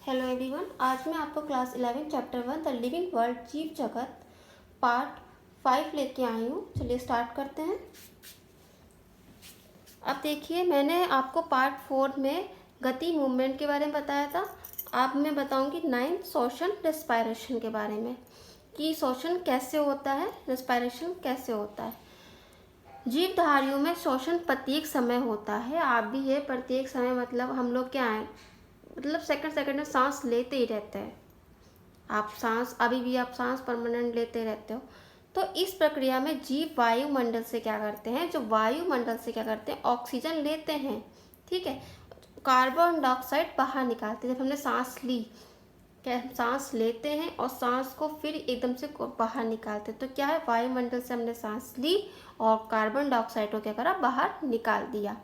Hello everyone, आज मैं आपको class 11 chapter 1 the living world जीव जगत पार्ट 5 लेके आई हूँ। चलिए स्टार्ट करते हैं। अब देखिए, मैंने आपको पार्ट 4 में गति मूवमेंट के बारे में बताया था। अब मैं बताऊंगी 9 श्वसन रेस्पायरेशन के बारे में कि श्वसन कैसे होता है, रेस्पायरेशन कैसे होता है। जीवधारियों में श्वसन प्रत्येक समय होता है। आप भी ये प्रत्येक समय मतलब हम लोग क्या है, मतलब सेकंड में सांस लेते ही रहते हैं। आप सांस अभी भी आप सांस परमानेंट लेते रहते हो। तो इस प्रक्रिया में जीव वायुमंडल से क्या करते हैं, जो वायुमंडल से क्या करते हैं, ऑक्सीजन लेते हैं, ठीक है, कार्बन डाइऑक्साइड बाहर निकालते हैं। जब हमने सांस ली, क्या सांस लेते हैं और सांस को फिर एकदम से बाहर निकालते हैं। तो क्या है, वायुमंडल से हमने सांस ली और कार्बन डाइऑक्साइड को क्या करा, बाहर निकाल दिया।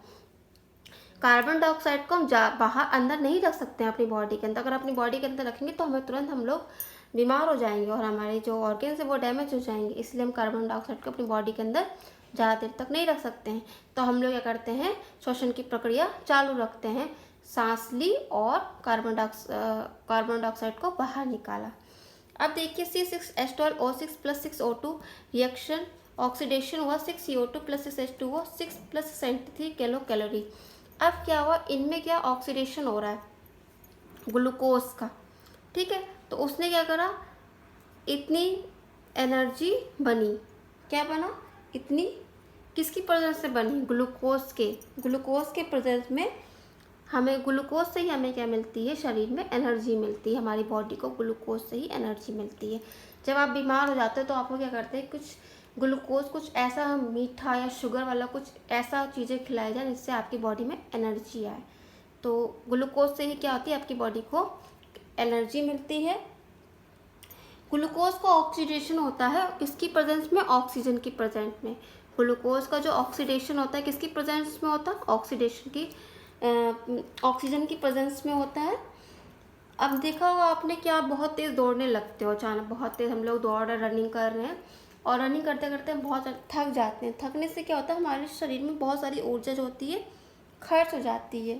कार्बन डाइऑक्साइड को हम बाहर अंदर नहीं रख सकते हैं अपनी बॉडी के अंदर। अगर अपनी बॉडी के अंदर रखेंगे तो हमें तुरंत हम लोग बीमार हो जाएंगे और हमारे जो ऑर्गन्स है वो डैमेज हो जाएंगे। इसलिए हम कार्बन डाइऑक्साइड को अपनी बॉडी के अंदर ज़्यादा देर तक नहीं रख सकते हैं। तो हम लोग क्या करते हैं, श्वसन की प्रक्रिया चालू रखते हैं। सांस ली और कार्बन डाइऑक्साइड को बाहर निकाला। अब देखिए C6H12O6 + 6O2 रिएक्शन ऑक्सीडेशन हुआ। 6CO2 + 6H2O 6 + 73 kilo calorie. अब क्या हुआ, इनमें क्या ऑक्सीडेशन हो रहा है, ग्लूकोज का, ठीक है। तो उसने क्या करा, इतनी एनर्जी बनी। क्या बना, इतनी किसकी प्रेजेंस से बनी, ग्लूकोज के प्रेजेंस में हमें ग्लूकोज से ही हमें क्या मिलती है, शरीर में एनर्जी मिलती है। हमारी बॉडी को ग्लूकोज से ही एनर्जी मिलती है। जब आप बीमार हो जाते हो तो आपको क्या करते हैं, कुछ ग्लूकोज, कुछ ऐसा मीठा या शुगर वाला कुछ ऐसा चीज़ें खिलाई जाए जिससे आपकी बॉडी में एनर्जी आए। तो ग्लूकोज से ही क्या होती है, आपकी बॉडी को एनर्जी मिलती है। ग्लूकोज का ऑक्सीडेशन होता है किसकी प्रेजेंस में, ऑक्सीजन की प्रेजेंस में। ग्लूकोज का जो ऑक्सीडेशन होता है किसकी प्रेजेंस में होता है, ऑक्सीजन की प्रेजेंस में होता है। अब देखा होगा आपने कि आप बहुत तेज़ दौड़ने लगते हो, अचानक बहुत तेज़ हम लोग दौड़ रहे, रनिंग कर रहे हैं और रनिंग करते करते हम बहुत थक जाते हैं। थकने से क्या होता है, हमारे शरीर में बहुत सारी ऊर्जा जो होती है खर्च हो जाती है।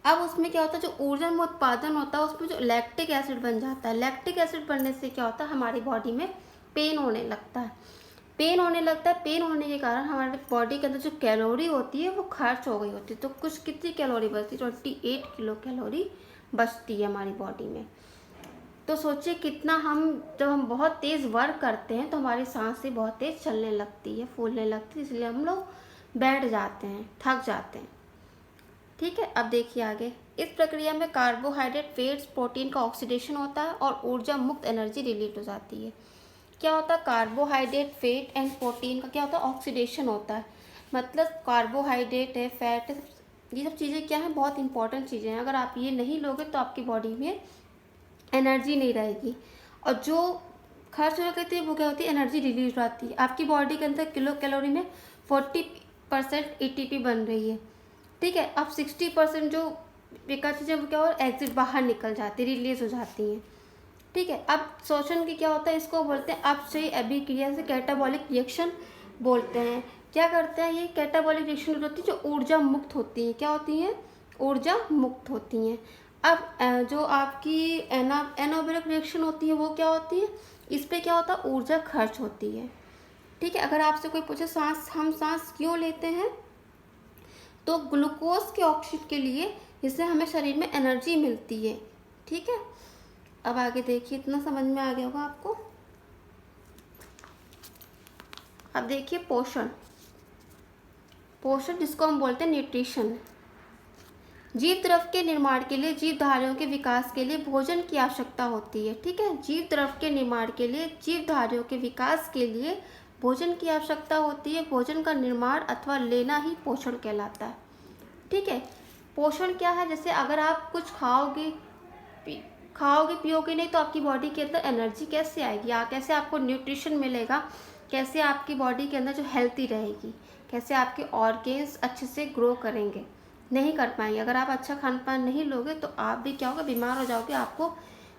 अब उसमें क्या होता है, जो ऊर्जा में उत्पादन होता है उसमें जो लैक्टिक एसिड बन जाता है। लैक्टिक एसिड बनने से क्या होता है, हमारी बॉडी में पेन होने लगता है। पेन होने के कारण हमारे बॉडी के अंदर जो कैलोरी होती है वो खर्च हो गई होती है। तो कुछ कितनी कैलोरी बचती है, 28 किलो कैलोरी बचती है हमारी बॉडी में। तो सोचिए कितना जब हम बहुत तेज़ वर्क करते हैं तो हमारी सांसें बहुत तेज़ चलने लगती है, फूलने लगती है, इसलिए हम लोग बैठ जाते हैं, थक जाते हैं, ठीक है। अब देखिए आगे, इस प्रक्रिया में कार्बोहाइड्रेट, फैट्स, प्रोटीन का ऑक्सीडेशन होता है और ऊर्जा मुक्त एनर्जी रिलीज हो जाती है। क्या होता है, कार्बोहाइड्रेट, फैट एंड प्रोटीन का क्या होता है, ऑक्सीडेशन होता है। मतलब कार्बोहाइड्रेट है, फैट है, ये सब चीज़ें क्या है, बहुत इंपॉर्टेंट चीज़ें हैं। अगर आप ये नहीं लोगे तो आपकी बॉडी में एनर्जी नहीं रहेगी और जो खर्च हो जाती है वो क्या होती है, एनर्जी रिलीज हो जाती है। आपकी बॉडी के अंदर किलो कैलोरी में 40% एटीपी बन रही है, ठीक है। अब 60% जो बेकार चीज़ें वो क्या हो, एग्जिट बाहर निकल जाती है, रिलीज हो जाती हैं, ठीक है। अब श्वसन की क्या होता है, इसको बोलते हैं अपचयी अभिक्रिया से कैटाबॉलिक रिएक्शन बोलते हैं। क्या करते हैं ये कैटाबॉलिक रिएक्शन होती है, जो ऊर्जा मुक्त होती है, क्या होती हैं, ऊर्जा मुक्त होती हैं। अब जो आपकी एनाबॉलिक रिएक्शन होती है वो क्या होती है, इस पर क्या होता है, ऊर्जा खर्च होती है, ठीक है। अगर आपसे कोई पूछे हम सांस क्यों लेते हैं, तो ग्लूकोज के ऑक्सीजन के लिए, जिससे हमें शरीर में एनर्जी मिलती है, ठीक है। अब आगे देखिए, इतना समझ में आ गया होगा आपको। अब देखिए पोषण जिसको हम बोलते हैं न्यूट्रिशन। जीव द्रव के निर्माण के लिए, जीवधारियों के विकास के लिए भोजन की आवश्यकता होती है, ठीक है। जीव द्रव के निर्माण के लिए, जीवधारियों के विकास के लिए भोजन की आवश्यकता होती है। भोजन का निर्माण अथवा लेना ही पोषण कहलाता है, ठीक है। पोषण क्या है, जैसे अगर आप कुछ खाओगे पियोगे नहीं तो आपकी बॉडी के अंदर एनर्जी कैसे आएगी, कैसे आपको न्यूट्रिशन मिलेगा, कैसे आपकी बॉडी के अंदर जो हेल्थी रहेगी, कैसे आपके ऑर्गेन्स अच्छे से ग्रो करेंगे, नहीं कर पाएंगे। अगर आप अच्छा खान पान नहीं लोगे तो आप भी क्या होगा, बीमार हो जाओगे, आपको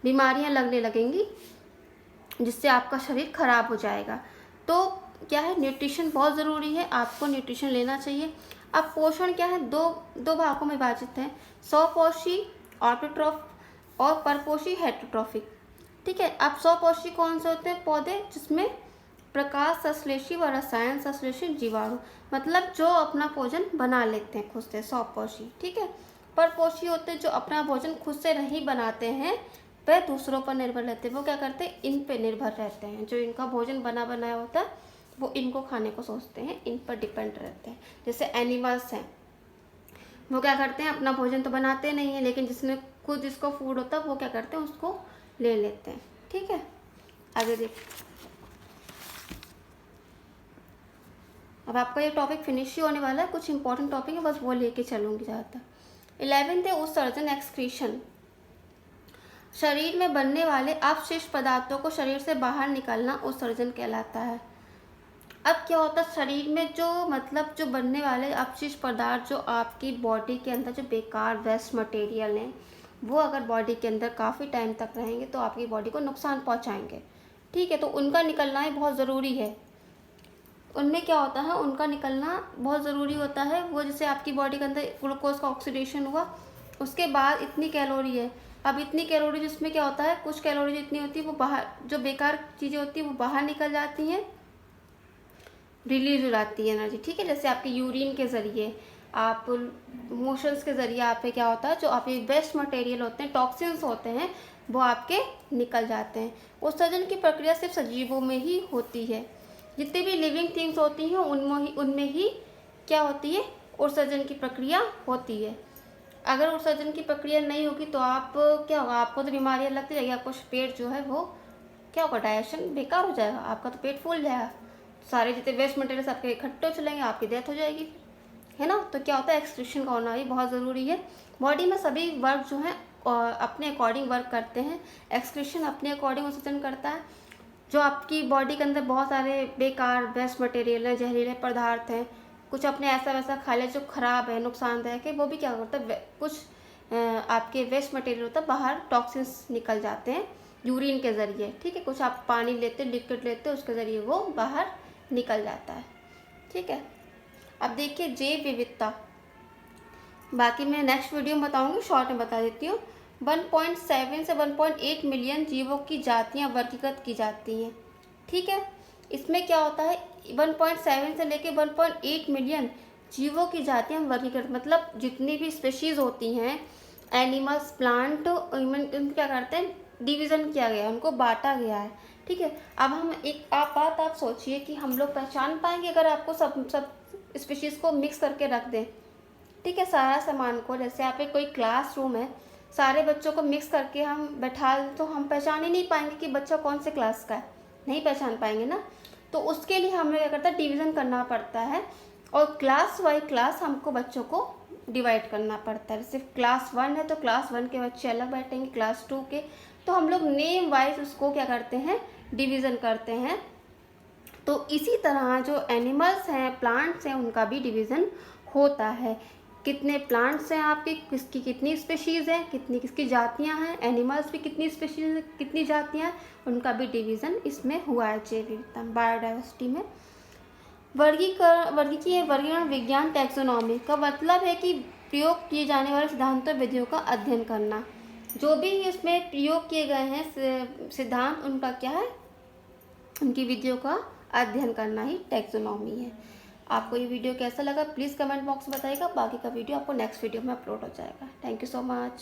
बीमारियां लगने लगेंगी, जिससे आपका शरीर खराब हो जाएगा। तो क्या है, न्यूट्रिशन बहुत ज़रूरी है, आपको न्यूट्रिशन लेना चाहिए। अब पोषण क्या है, दो भागों में विभाजित है, स्वपोषी ऑटोट्रॉफ और परपोषी हेटेरोट्रॉफिक। ठीक है, अब स्वपोषी कौन से होते हैं पौधे, जिसमें प्रकाश संश्लेषी व रसायन संश्लेषी जीवाणु, मतलब जो अपना भोजन बना लेते हैं खुद से, स्वपोषी। ठीक है, परपोषी होते हैं जो अपना भोजन खुद से नहीं बनाते हैं, वह दूसरों पर निर्भर रहते हैं। वो क्या करते हैं, इन पे निर्भर रहते हैं। जो इनका भोजन बना बनाया होता है वो इनको खाने को सोचते हैं, इन पर डिपेंड रहते हैं। जैसे एनिमल्स हैं, वो क्या करते हैं, अपना भोजन तो बनाते नहीं है, लेकिन जिसमें खुद जिसको फूड होता है वो क्या करते हैं, उसको ले लेते हैं। ठीक है, आगे देखिए। अब आपका ये टॉपिक फिनिश ही होने वाला है, कुछ इंपॉर्टेंट टॉपिक है, बस वो लेके चलूँगी ज़्यादातर। 11th है उत्सर्जन, एक्सक्रीशन। शरीर में बनने वाले अपशिष्ट पदार्थों को शरीर से बाहर निकालना उत्सर्जन कहलाता है। अब क्या होता है, शरीर में जो बनने वाले अपशिष्ट पदार्थ जो आपकी बॉडी के अंदर जो बेकार वेस्ट मटेरियल हैं, वो अगर बॉडी के अंदर काफ़ी टाइम तक रहेंगे तो आपकी बॉडी को नुकसान पहुंचाएंगे। ठीक है, तो उनका निकलना ही बहुत ज़रूरी है। उनमें क्या होता है, उनका निकलना बहुत ज़रूरी होता है। वो जैसे आपकी बॉडी के अंदर ग्लूकोज का ऑक्सीडेशन हुआ, उसके बाद इतनी कैलोरी है। अब इतनी कैलोरी जिसमें क्या होता है, कुछ कैलोरी जितनी होती है वो बाहर, जो बेकार चीज़ें होती हैं वो बाहर निकल जाती हैं, रिलीज हो जाती है एनर्जी। ठीक है, जैसे आपके यूरिन के ज़रिए, आप मोशंस के ज़रिए आप पे क्या होता है, जो आपके वेस्ट मटेरियल होते हैं, टॉक्सिन्स होते हैं, वो आपके निकल जाते हैं। उत्सर्जन की प्रक्रिया सिर्फ सजीवों में ही होती है। जितनी भी लिविंग थिंग्स होती हैं उनमें ही क्या होती है, उत्सर्जन की प्रक्रिया होती है। अगर उत्सर्जन की प्रक्रिया नहीं होगी तो आप क्या होगा, आपको तो बीमारियाँ लगती रहेगी, आपको पेट जो है वो क्या होगा, डाइजेशन बेकार हो जाएगा, आपका तो पेट फूल जाएगा, सारे जितने वेस्ट मटेरियल्स आपके इकट्ठे चलेंगे, आपकी डेथ हो जाएगी, है ना। तो क्या होता है, एक्सक्रीशन का होना भी बहुत ज़रूरी है। बॉडी में सभी वर्ग जो हैं अपने अकॉर्डिंग वर्क करते हैं। एक्सक्रीशन अपने अकॉर्डिंग उत्सर्जन करता है। जो आपकी बॉडी के अंदर बहुत सारे बेकार वेस्ट मटेरियल हैं, जहरीले पदार्थ हैं, कुछ अपने ऐसा वैसा खा ले जो ख़राब है, नुकसानदायक है, वो भी क्या करता है, कुछ आपके वेस्ट मटेरियल होता है, बाहर टॉक्सिन्स निकल जाते हैं यूरिन के ज़रिए। ठीक है, कुछ आप पानी लेते, लिक्विड लेते, उसके ज़रिए वो बाहर निकल जाता है। ठीक है, अब देखिए जैव विविधता, बाकी मैं नेक्स्ट वीडियो में बताऊंगी, शॉर्ट में बता देती हूँ। 1.7 से 1.8 मिलियन जीवों की जातियाँ वर्गीकृत की जाती हैं। ठीक है, इसमें क्या होता है, 1.7 से लेके 1.8 मिलियन जीवों की जातियाँ वर्गीकृत, मतलब जितनी भी स्पेशीज़ होती हैं, एनिमल्स, प्लांट, क्या करते हैं, डिवीज़न किया गया है, उनको बांटा गया है। ठीक है, अब हम बात आप सोचिए कि हम लोग पहचान पाएंगे अगर आपको सब स्पीशीज़ को मिक्स करके रख दें। ठीक है, सारा सामान को, जैसे आप एक कोई क्लासरूम है, सारे बच्चों को मिक्स करके हम बैठा दें तो हम पहचान ही नहीं पाएंगे कि बच्चा कौन से क्लास का है, नहीं पहचान पाएंगे ना। तो उसके लिए हमें क्या करता है, डिवीज़न करना पड़ता है, और क्लास वाइज क्लास हमको बच्चों को डिवाइड करना पड़ता है। जैसे क्लास 1 है तो क्लास 1 के बच्चे अलग बैठेंगे, क्लास 2 के, तो हम लोग नेम वाइज उसको क्या करते हैं, डिवीज़न करते हैं। तो इसी तरह जो एनिमल्स हैं, प्लांट्स हैं, उनका भी डिवीज़न होता है। कितने प्लांट्स हैं आपके, किसकी कितनी स्पेशीज़ हैं, कितनी किसकी जातियां हैं, एनिमल्स भी कितनी स्पेशीज़, कितनी जातियां हैं, उनका भी डिवीज़न इसमें हुआ है जैव विविधता, बायोडाइवर्सिटी में। वर्गीकरण विज्ञान, टैक्सोनॉमी का मतलब है कि प्रयोग किए जाने वाले सिद्धांतों, विधियों का अध्ययन करना। जो भी इसमें प्रयोग किए गए हैं सिद्धांत, उनका क्या है, उनकी विधियों का अध्ययन करना ही टैक्सोनॉमी है। आपको ये वीडियो कैसा लगा प्लीज़ कमेंट बॉक्स में बताइएगा। बाकी का वीडियो आपको नेक्स्ट वीडियो में अपलोड हो जाएगा। Thank you so much.